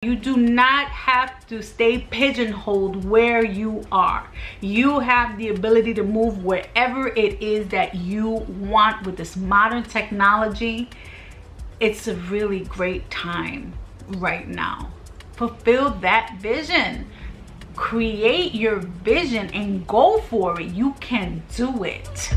You do not have to stay pigeonholed where you are. You have the ability to move wherever it is that you want with this modern technology. It's a really great time right now. Fulfill that vision. Create your vision and go for it. You can do it.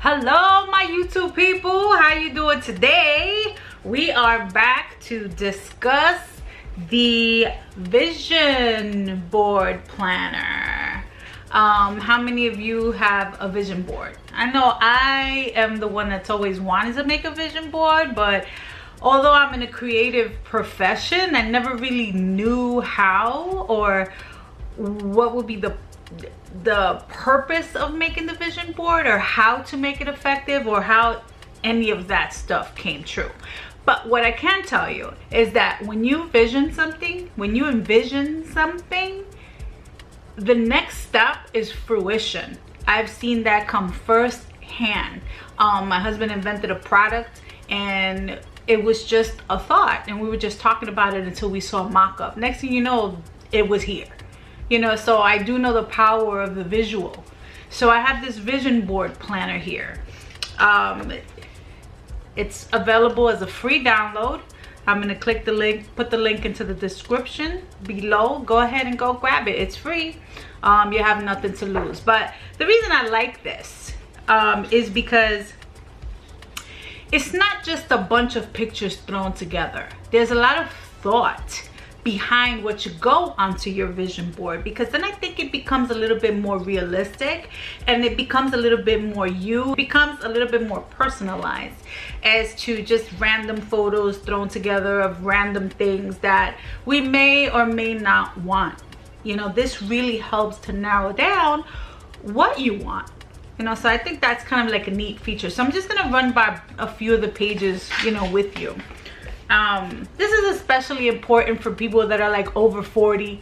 Hello my YouTube people, how you doing today? We are back to discuss the vision board planner. How many of you have a vision board? I know I am the one that's always wanted to make a vision board, but although I'm in a creative profession, I never really knew how or what would be the purpose of making the vision board, or how to make it effective, or how any of that stuff came true. But what I can tell you is that when you envision something, the next step is fruition. I've seen that come firsthand. My husband invented a product and it was just a thought, and we were just talking about it until we saw a mock-up. Next thing you know, it was here. You know, so I do know the power of the visual. So I have this vision board planner here. It's available as a free download. I'm gonna click the link, put the link into the description below. Go ahead and go grab it. It's free. You have nothing to lose. But the reason I like this is because it's not just a bunch of pictures thrown together. There's a lot of thought behind what you go onto your vision board, because then I think it becomes a little bit more realistic, and it becomes a little bit more you, becomes a little bit more personalized, as to just random photos thrown together of random things that we may or may not want. You know, this really helps to narrow down what you want. You know, so I think that's kind of like a neat feature. So I'm just gonna run by a few of the pages, you know, with you. This is especially important for people that are like over 40.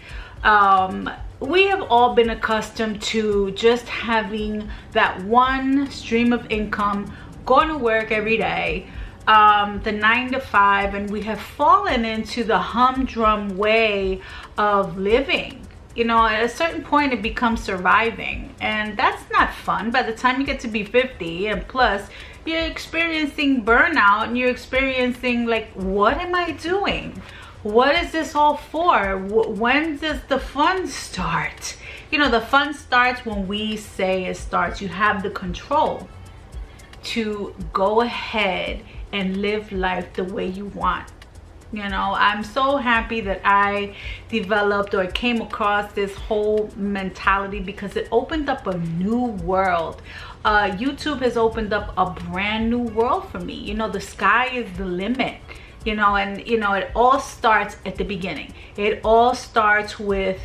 We have all been accustomed to just having that one stream of income, going to work every day, the 9 to 5, and we have fallen into the humdrum way of living. You know, at a certain point it becomes surviving, and that's not fun. By the time you get to be 50 and plus, you're experiencing burnout, and you're experiencing like, what am I doing? What is this all for? When does the fun start? You know, the fun starts when we say it starts. You have the control to go ahead and live life the way you want. You know, I'm so happy that I developed or came across this whole mentality, because it opened up a new world. YouTube has opened up a brand new world for me. You know, the sky is the limit. You know, and you know, it all starts at the beginning. It all starts with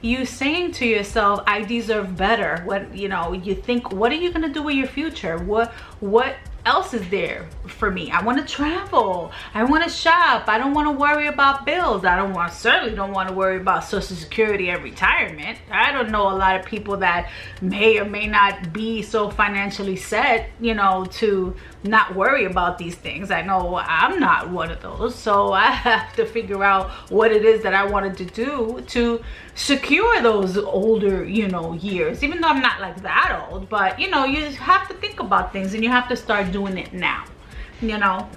you saying to yourself, I deserve better. What, you know, you think, what are you gonna do with your future? What else is there for me? I want to travel, I want to shop, I don't want to worry about bills, certainly don't want to worry about Social Security and retirement. I don't know a lot of people that may or may not be so financially set, you know, to not worry about these things. I know I'm not one of those, so I have to figure out what it is that I wanted to do to secure those older, you know, years. Even though I'm not like that old, but you know, you have to think about things, and you have to start doing it now, you know.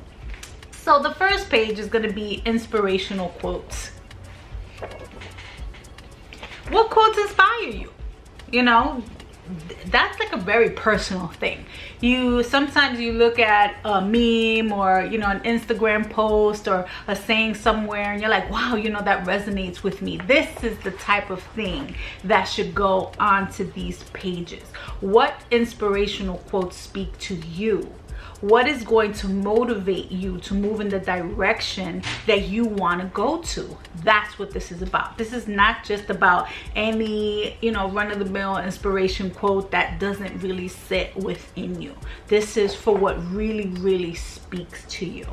So the first page is going to be inspirational quotes. What quotes inspire you? You know, that's like a very personal thing. Sometimes you look at a meme, or you know, an Instagram post or a saying somewhere, and you're like, wow, you know, that resonates with me. This is the type of thing that should go onto these pages. What inspirational quotes speak to you? What is going to motivate you to move in the direction that you want to go to? That's what this is about. This is not just about any, you know, run-of-the-mill inspiration quote that doesn't really sit within you. This is for what really, really speaks to you.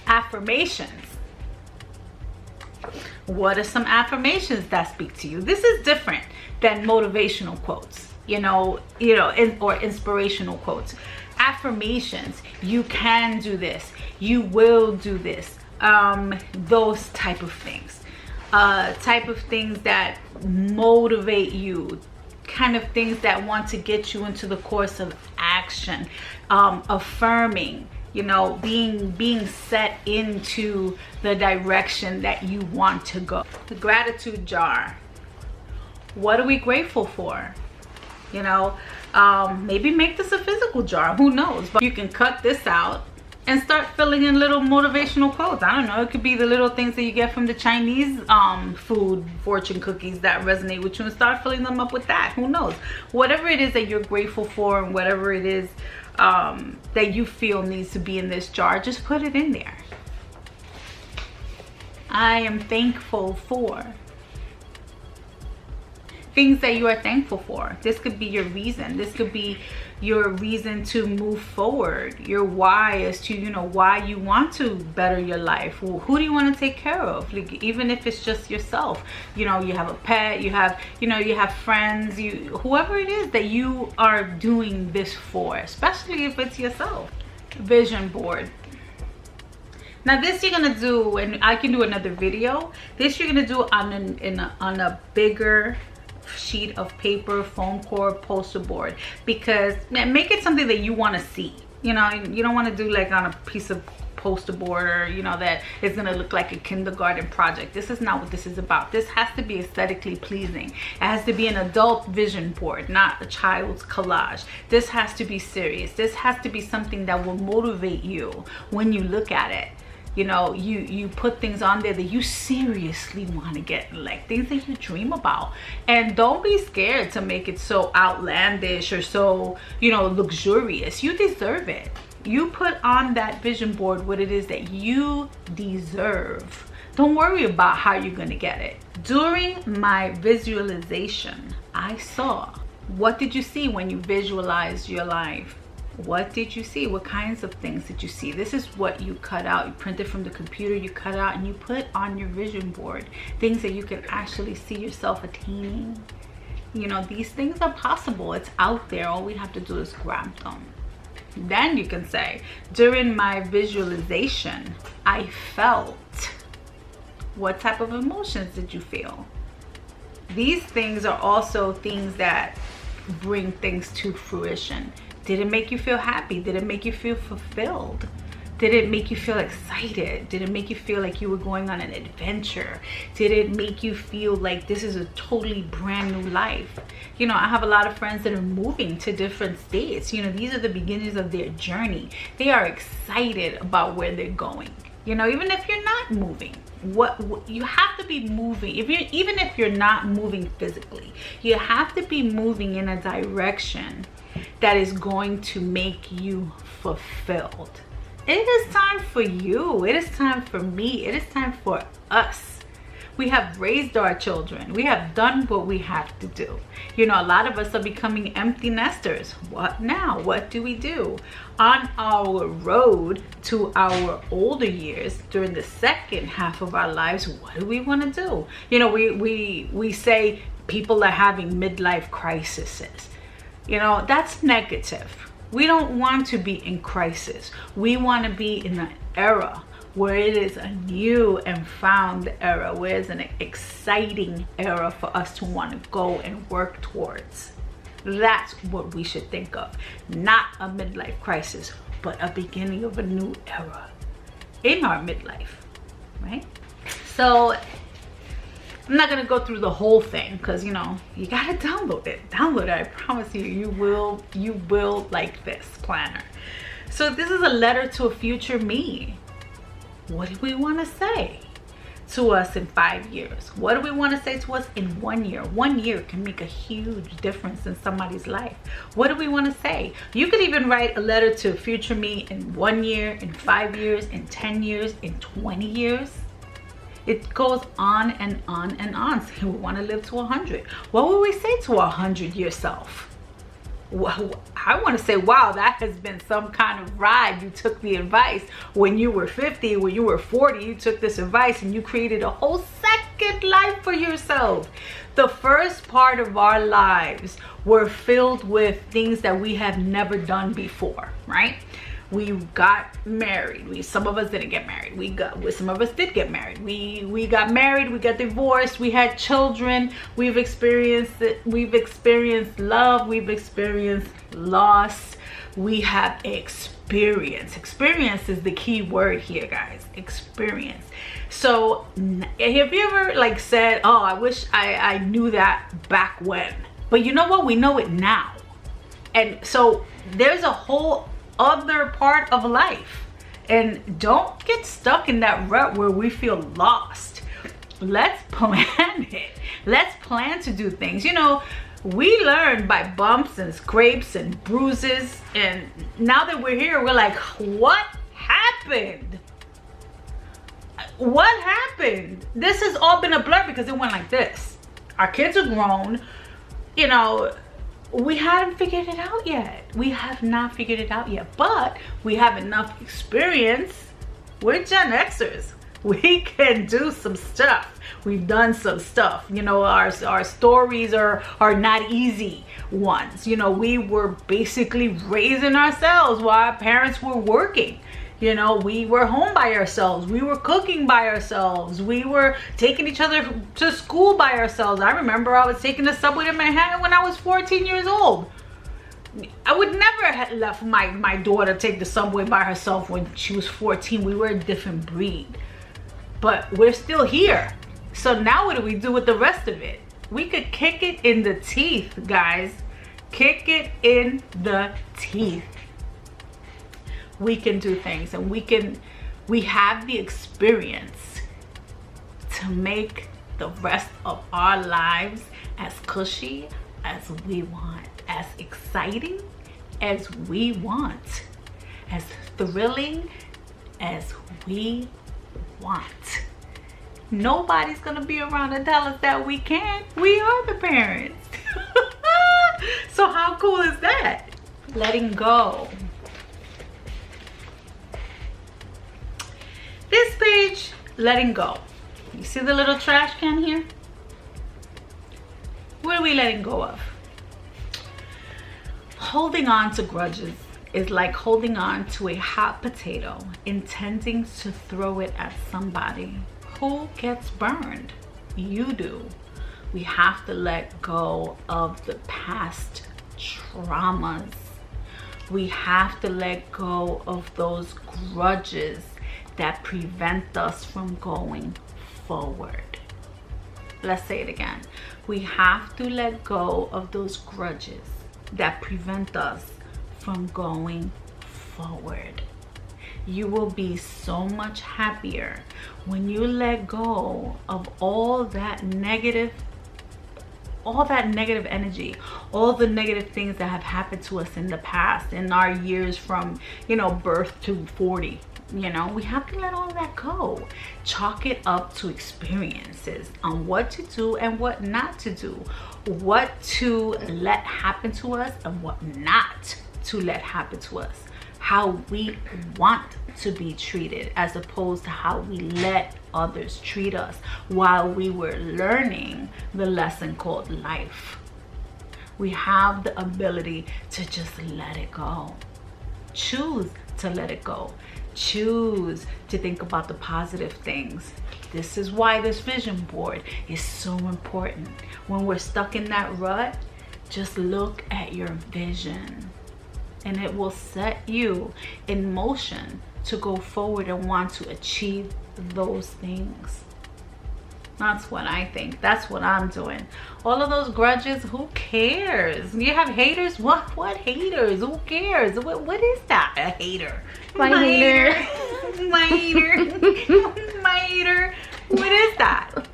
Affirmations. What are some affirmations that speak to you? This is different than motivational quotes, or inspirational quotes. affirmations. You can do this. You will do this. Those type of things. Type of things that motivate you. Kind of things that want to get you into the course of action. Affirming. You know, being set into the direction that you want to go. The gratitude jar. What are we grateful for? You know, maybe make this a physical jar, who knows? But you can cut this out and start filling in little motivational quotes. I don't know, it could be the little things that you get from the Chinese food fortune cookies that resonate with you, and start filling them up with that. Who knows? Whatever it is that you're grateful for, and whatever it is that you feel needs to be in this jar, just put it in there. I am thankful for. Things that you are thankful for. This could be your reason. This could be your reason to move forward. Your why as to, you know, why you want to better your life. Well, who do you want to take care of? Like, even if it's just yourself. You know, you have a pet, you have, you know, you have friends, whoever it is that you are doing this for, especially if it's yourself. Vision board. Now this you're gonna do, and I can do another video. This you're gonna do on a bigger sheet of paper, foam core, poster board, because make it something that you want to see. You know, you don't want to do like on a piece of poster board, or you know, that is going to look like a kindergarten project. This is not what this is about. This has to be aesthetically pleasing. It has to be an adult vision board, not a child's collage. This has to be serious. This has to be something that will motivate you when you look at it. You know, you put things on there that you seriously want to get, like things that you dream about. And don't be scared to make it so outlandish or so, you know, luxurious. You deserve it. You put on that vision board what it is that you deserve. Don't worry about how you're going to get it. During my visualization, I saw. What did you see when you visualized your life? What did you see? What kinds of things did you see? This is what you cut out. You print it from the computer, you cut out, and you put on your vision board. Things that you can actually see yourself attaining. You know, these things are possible. It's out there. All we have to do is grab them. Then you can say, during my visualization, I felt. What type of emotions did you feel? These things are also things that bring things to fruition. Did it make you feel happy? Did it make you feel fulfilled? Did it make you feel excited? Did it make you feel like you were going on an adventure? Did it make you feel like this is a totally brand new life? You know, I have a lot of friends that are moving to different states. You know, these are the beginnings of their journey. They are excited about where they're going. You know, even if you're not moving, what you have to be moving. Even if you're not moving physically, you have to be moving in a direction that is going to make you fulfilled. It is time for you. It is time for me. It is time for us. We have raised our children. We have done what we have to do. You know, a lot of us are becoming empty nesters. What now? What do we do? On our road to our older years, during the second half of our lives, what do we want to do? You know, we say people are having midlife crises. You know, that's negative. We don't want to be in crisis. We want to be in an era where it is a new and found era, where it's an exciting era for us to want to go and work towards. That's what we should think of. Not a midlife crisis, but a beginning of a new era in our midlife, right? So I'm not gonna go through the whole thing, because you know, you gotta download it. Download it. I promise you, you will like this planner. So this is a letter to a future me. What do we want to say to us in 5 years? What do we want to say to us in 1 year? 1 year can make a huge difference in somebody's life. What do we want to say? You could even write a letter to future me in 1 year, in 5 years, in 10 years, in 20 years. It goes on and on and on. So we want to live to 100. What would we say to our 100-year self? Well, I want to say, wow, that has been some kind of ride. You took the advice when you were 50, when you were 40, you took this advice and you created a whole second create life for yourself. The first part of our lives were filled with things that we have never done before, right? We got married. Some of us didn't get married. Some of us did get married. We got married, we got divorced, we had children, we've experienced it, we've experienced love, we've experienced loss, we have experience. Experience is the key word here, guys. Experience. So have you ever like said, oh, I wish I knew that back when? But you know what? We know it now. And so there's a whole other part of life. And don't get stuck in that rut where we feel lost. Let's plan it. Let's plan to do things. You know, we learn by bumps and scrapes and bruises. And now that we're here, we're like, what happened? What happened? This has all been a blur because it went like this. Our kids are grown. You know, we haven't figured it out yet. We have not figured it out yet, but we have enough experience. We're Gen Xers. We can do some stuff. We've done some stuff. You know, our stories are not easy ones. You know, we were basically raising ourselves while our parents were working. You know, we were home by ourselves. We were cooking by ourselves. We were taking each other to school by ourselves. I remember I was taking the subway to Manhattan when I was 14 years old. I would never have left my daughter take the subway by herself when she was 14. We were a different breed. But we're still here. So now what do we do with the rest of it? We could kick it in the teeth, guys. Kick it in the teeth. We can do things, and we have the experience to make the rest of our lives as cushy as we want, as exciting as we want, as thrilling as we want. Nobody's gonna be around to tell us that we can't. We are the parents. So how cool is that? Letting go. This page, letting go. You see the little trash can here? What are we letting go of? Holding on to grudges is like holding on to a hot potato, intending to throw it at somebody. Who gets burned? You do. We have to let go of the past traumas. We have to let go of those grudges that prevent us from going forward. Let's say it again. We have to let go of those grudges that prevent us from going forward. You will be so much happier when you let go of all that negative energy, all the negative things that have happened to us in the past, in our years from, you know, birth to 40. You know, we have to let all of that go. Chalk it up to experiences on what to do and what not to do, what to let happen to us and what not to let happen to us, how we want to be treated as opposed to how we let others treat us while we were learning the lesson called life. We have the ability to just let it go. Choose to let it go. Choose to think about the positive things. This is why this vision board is so important. When we're stuck in that rut, just look at your vision and it will set you in motion to go forward and want to achieve those things. That's what I think. That's what I'm doing. All of those grudges, who cares? You have haters? What haters? Who cares? What is that? A hater? My hater. My hater. My hater. What is that?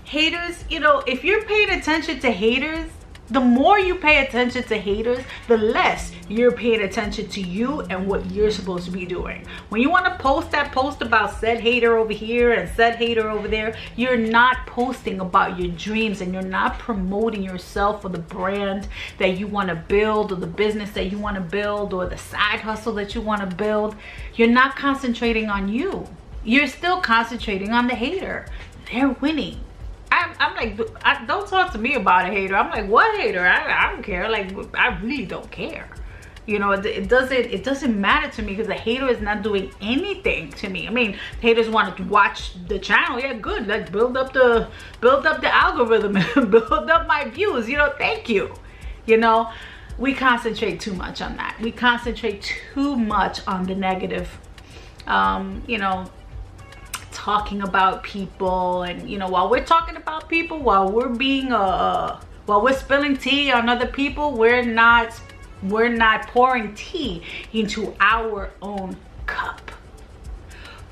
Haters, you know, if you're paying attention to haters, the more you pay attention to haters, the less you're paying attention to you and what you're supposed to be doing. When you want to post that post about said hater over here and said hater over there, you're not posting about your dreams and you're not promoting yourself or the brand that you want to build or the business that you want to build or the side hustle that you want to build. You're not concentrating on you. You're still concentrating on the hater. they're winning. I'm like, don't talk to me about a hater. I'm like, what hater? I don't care. Like, I really don't care. You know, it doesn't matter to me, because the hater is not doing anything to me. I mean, haters want to watch the channel. Yeah, good. Let's build up the algorithm and build up my views. You know, thank you. You know, we concentrate too much on that. We concentrate too much on the negative. You know, talking about people, and you know, while we're talking about people, while we're being while we're spilling tea on other people, we're not pouring tea into our own cup.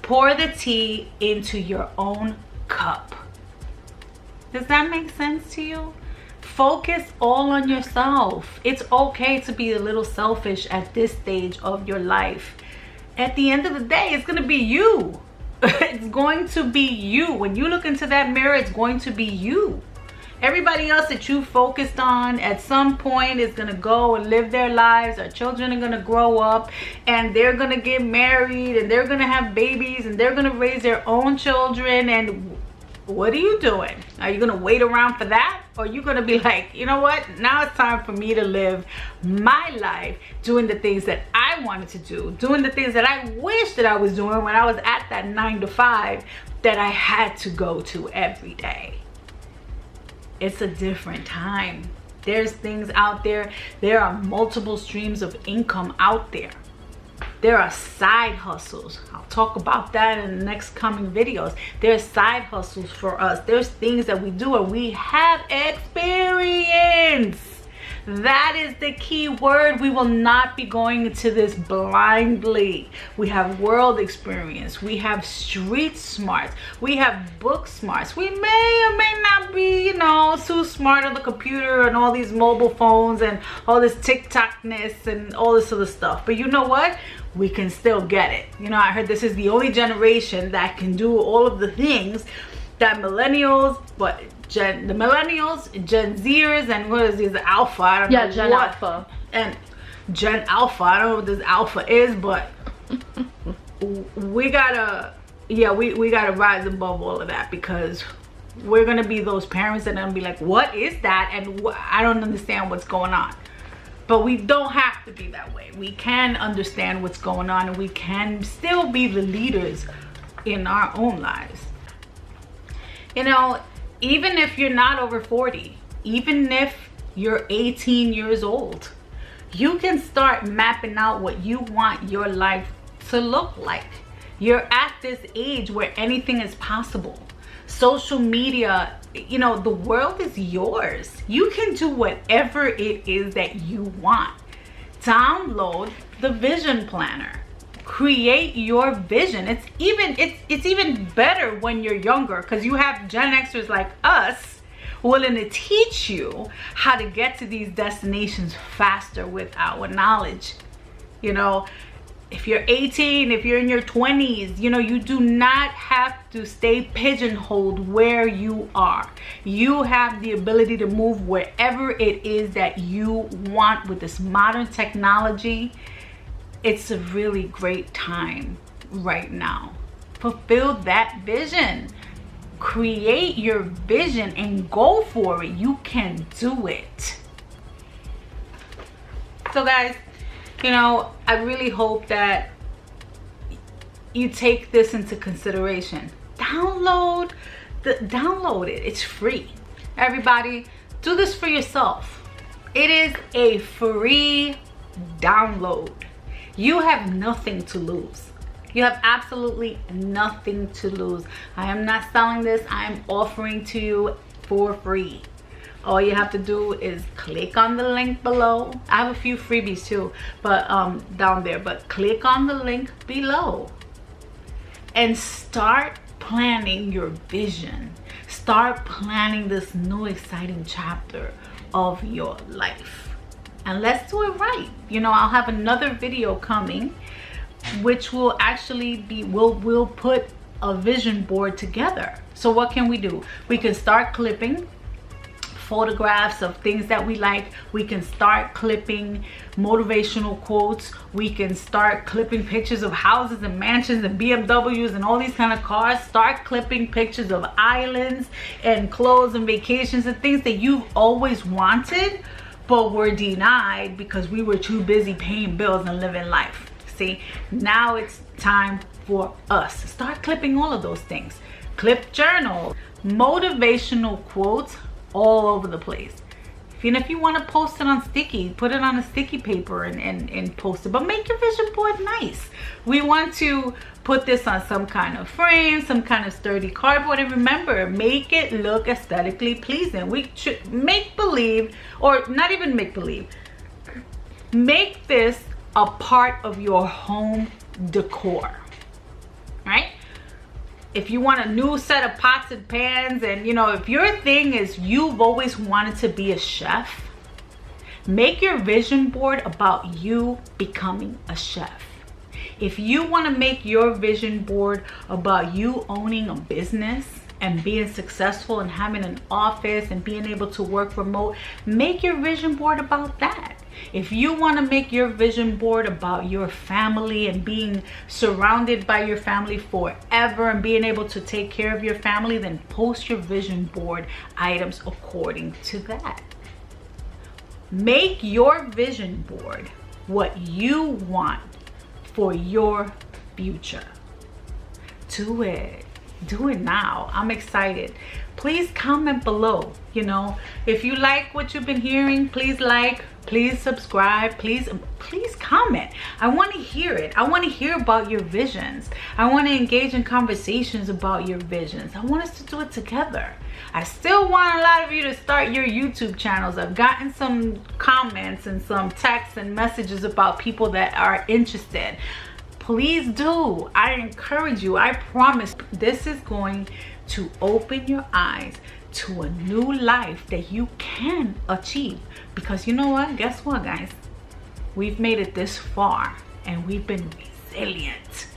Pour the tea into your own cup. Does that make sense to you? Focus all on yourself. It's okay to be a little selfish at this stage of your life. At the end of the day, it's gonna be you. It's going to be you. When you look into that mirror, it's going to be you. Everybody else that you focused on at some point is gonna go and live their lives. Our children are gonna grow up, and they're gonna get married, and they're gonna have babies, and they're gonna raise their own children. And what are you doing? Are you gonna wait around for that? Or are you gonna be like, you know what? Now it's time for me to live my life, doing the things that I wanted to do, doing the things that I wish that I was doing when I was at that 9 to 5 that I had to go to every day. It's a different time. There's things out there. There are multiple streams of income out there. There are side hustles. I'll talk about that in the next coming videos. There's side hustles for us. There's things that we do, and we have experience. That is the key word. We will not be going into this blindly. We have world experience. We have street smarts. We have book smarts. We may or may not be, you know, too smart on the computer and all these mobile phones and all this TikTokness and all this other stuff. But you know what? We can still get it. You know, I heard this is the only generation that can do all of the things that millennials, the millennials, Gen Zers, and what is this, Alpha? I don't know. Gen Alpha. And Gen Alpha, I don't know what this Alpha is, but we gotta, yeah, we gotta rise above all of that, because we're gonna be those parents that are gonna be like, what is that? And I don't understand what's going on. But we don't have to be that way. We can understand what's going on, and we can still be the leaders in our own lives. You know, even if you're not over 40, even if you're 18 years old, you can start mapping out what you want your life to look like. You're at this age where anything is possible. Social media, you know, the world is yours. You can do whatever it is that you want. Download the vision planner. Create your vision. It's even better when you're younger, because you have Gen Xers like us willing to teach you how to get to these destinations faster with our knowledge. You know, if you're 18, if you're in your 20s, you know, you do not have to stay pigeonholed where you are. You have the ability to move wherever it is that you want with this modern technology. It's a really great time right now. Fulfill that vision. Create your vision and go for it. You can do it. So guys, you know, I really hope that you take this into consideration. Download it. It's free. Everybody, do this for yourself. It is a free download. You have nothing to lose. You have absolutely nothing to lose. I am not selling this. I am offering to you for free. All you have to do is click on the link below. I have a few freebies too, but down there, but click on the link below and start planning your vision. Start planning this new exciting chapter of your life. And let's do it right. You know, I'll have another video coming which will actually be, we'll put a vision board together. So what can we do? We can start clipping photographs of things that we like. We can start clipping motivational quotes. We can start clipping pictures of houses and mansions and BMWs and all these kind of cars. Start clipping pictures of islands and clothes and vacations and things that you've always wanted but were denied because we were too busy paying bills and living life. See, now it's time for us. Start clipping all of those things. Clip journal, motivational quotes all over the place. And if you want to post it on sticky, put it on a sticky paper and post it. But make your vision board nice. We want to put this on some kind of frame, some kind of sturdy cardboard. And remember, make it look aesthetically pleasing. We should make believe, or not even make believe, make this a part of your home decor, right? If you want a new set of pots and pans, and you know, if your thing is you've always wanted to be a chef, make your vision board about you becoming a chef. If you want to make your vision board about you owning a business and being successful and having an office and being able to work remote, make your vision board about that. If you want to make your vision board about your family and being surrounded by your family forever and being able to take care of your family, then post your vision board items according to that. Make your vision board what you want for your future. Do it. Do it now. I'm excited. Please comment below. You know, if you like what you've been hearing, please like, please subscribe, please comment. I want to hear it. I want to hear about your visions. I want to engage in conversations about your visions. I want us to do it together. I still want a lot of you to start your YouTube channels. I've gotten some comments and some texts and messages about people that are interested. Please do. I encourage you. I promise this is going to open your eyes to a new life that you can achieve. Because you know what? Guess what, guys? We've made it this far and we've been resilient.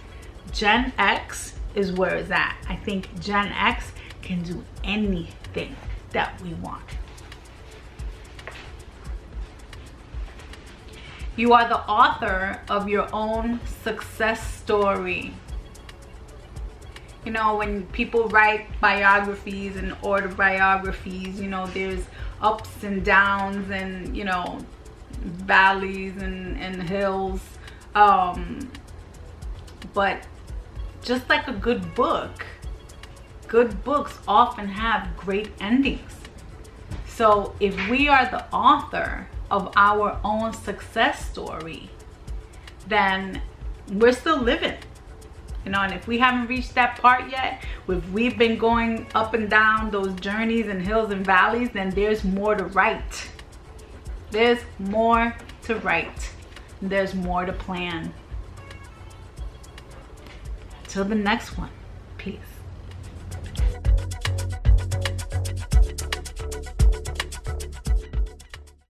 Gen X is where it's at. I think Gen X can do anything that we want. You are the author of your own success story. You know, when people write biographies and autobiographies, you know, there's ups and downs and, you know, valleys and hills. But just like a good book, good books often have great endings. So if we are the author of our own success story, then we're still living. You know, and if we haven't reached that part yet, if we've been going up and down those journeys and hills and valleys, then there's more to write. There's more to write. There's more to plan. Till the next one. Peace.